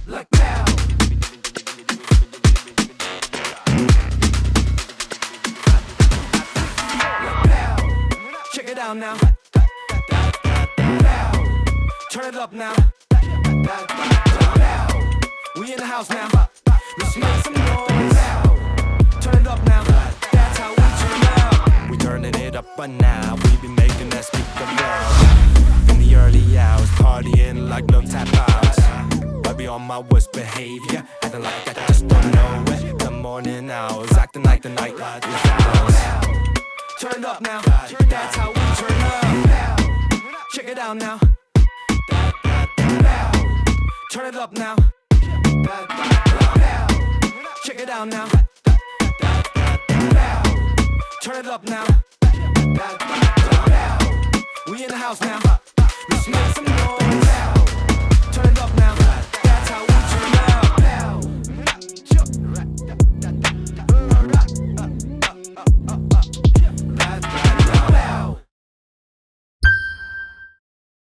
like now. Check it out now. Turn it up now. We in the house now. Let's make some noise. Turn it up now. That's how we turn up. We turning it up by now. We be making that speaker loud. In the early hours, partying like no tap outs. I be on my worst behavior, acting like I just don't know it. The morning hours, acting like the night light is ours. Turn it up now. That's how we turn up. Check it out now. Turn it up now. Check it out now. Turn it up now. We in the house now. Let's make some noise.